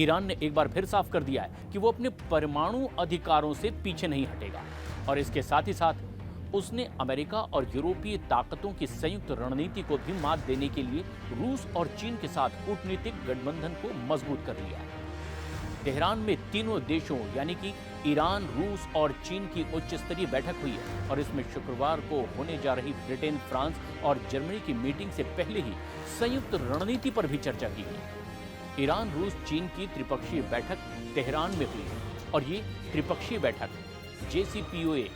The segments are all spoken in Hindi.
ईरान ने एक बार फिर साफ कर दिया है कि वो अपने परमाणु अधिकारों से पीछे नहीं हटेगा और इसके साथ ही साथ उसने अमेरिका और यूरोपीय ताकतों की संयुक्त रणनीति को भी मात देने के लिए रूस और चीन के साथ कूटनीतिक गठबंधन को मजबूत कर लिया है। तेहरान में तीनों देशों यानी कि ईरान, रूस और चीन की उच्च स्तरीय बैठक हुई है और इसमें शुक्रवार को होने जा रही ब्रिटेन, फ्रांस और जर्मनी की मीटिंग से पहले ही संयुक्त रणनीति पर भी चर्चा की गई। ईरान, रूस, चीन की त्रिपक्षीय बैठक तेहरान में हुई है और ये त्रिपक्षीय बैठक JCPOA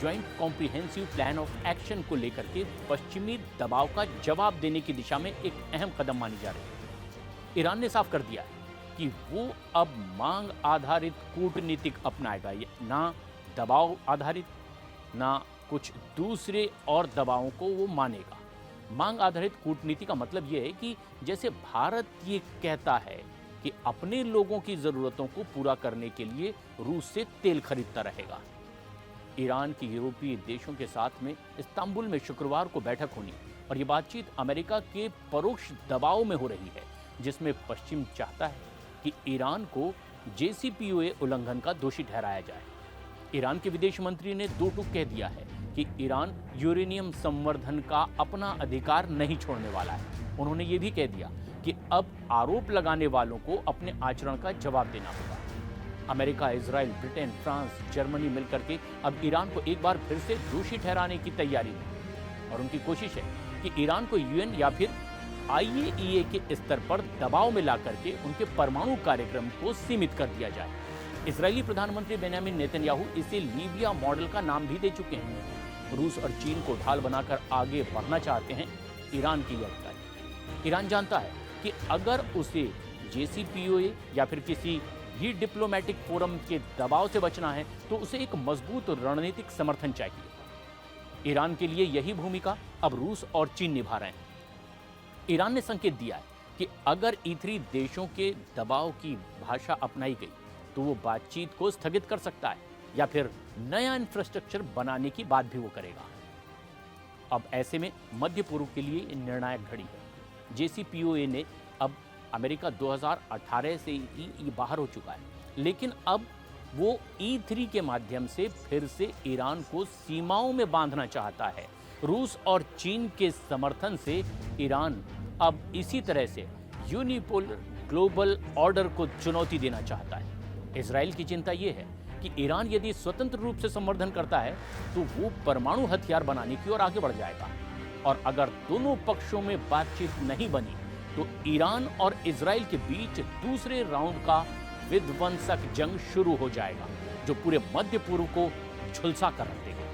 joint comprehensive plan of action को लेकर के पश्चिमी दबाव का जवाब देने की दिशा में एक अहम कदम मानी जा रही है। ईरान ने साफ कर दिया है कि वो अब मांग आधारित कूटनीतिक अपनाएगा, ना दबाव आधारित, ना कुछ दूसरे और दबावों को वो मानेगा। मांग आधारित कूटनीति का मतलब ये है कि जैसे भारत ये कहता है कि अपने लोगों की जरूरतों को पूरा करने के लिए रूस से तेल खरीदता रहेगा। ईरान की यूरोपीय देशों के साथ में इस्तांबुल में शुक्रवार को बैठक होनी और ये बातचीत अमेरिका के परोक्ष दबाव में हो रही है, जिसमें पश्चिम चाहता है कि ईरान को JCPOA उल्लंघन का दोषी ठहराया जाए। ईरान के विदेश मंत्री ने दो टूक कह दिया है कि ईरान यूरेनियम संवर्धन का अपना अधिकार नहीं छोड़ने वाला है। उन्होंने ये भी कह दिया कि अब आरोप लगाने वालों को अपने आचरण का जवाब देना होगा। America, Israel, Britain, France, Germany मिलकर के अब ईरान को एक बार फिर से दोषी ठहराने की तैयारी में और उनकी कोशिश है कि ईरान को UN या फिर IAEA के स्तर पर दबाव में ला करके उनके परमाणु कार्यक्रम को सीमित कर दिया जाए। इजरायली प्रधानमंत्री बेंयामिन नेतन्याहू इसे लीबिया मॉडल का नाम भी दे चुके हैं। रूस और चीन को ढाल बनाकर आगे बढ़ना चाहते हैं ईरान की अधिकारी। ईरान जानता है कि अगर उसे JCPOA या फिर किसी भी डिप्लोमेटिक फोरम के दबाव से बचना है तो उसे एक मजबूत रणनीतिक समर्थन चाहिए। ईरान के लिए यही भूमिका अब रूस और चीन निभा रहे हैं। ईरान ने संकेत दिया है कि अगर E3 देशों के दबाव की भाषा अपनाई गई तो वो बातचीत को स्थगित कर सकता है या फिर नया इंफ्रास्ट्रक्चर बनाने की बात भी वो करेगा। अब ऐसे में मध्य पूर्व के लिए निर्णायक घड़ी है। JCPOA ने अब अमेरिका 2018 से ही बाहर हो चुका है, लेकिन अब वो E3 के माध्यम से फिर से ईरान को सीमाओं में बांधना चाहता है। रूस और चीन के समर्थन से ईरान अब इसी तरह से यूनिपोलर ग्लोबल ऑर्डर को चुनौती देना चाहता है। इजराइल की चिंता यह है कि ईरान यदि स्वतंत्र रूप से संवर्धन करता है तो वो परमाणु हथियार बनाने की ओर आगे बढ़ जाएगा और अगर दोनों पक्षों में बातचीत नहीं बनी तो ईरान और इजराइल के बीच दूसरे राउंड का विध्वंसक जंग शुरू हो जाएगा जो पूरे मध्य पूर्व को झुलसा कर रख देगा।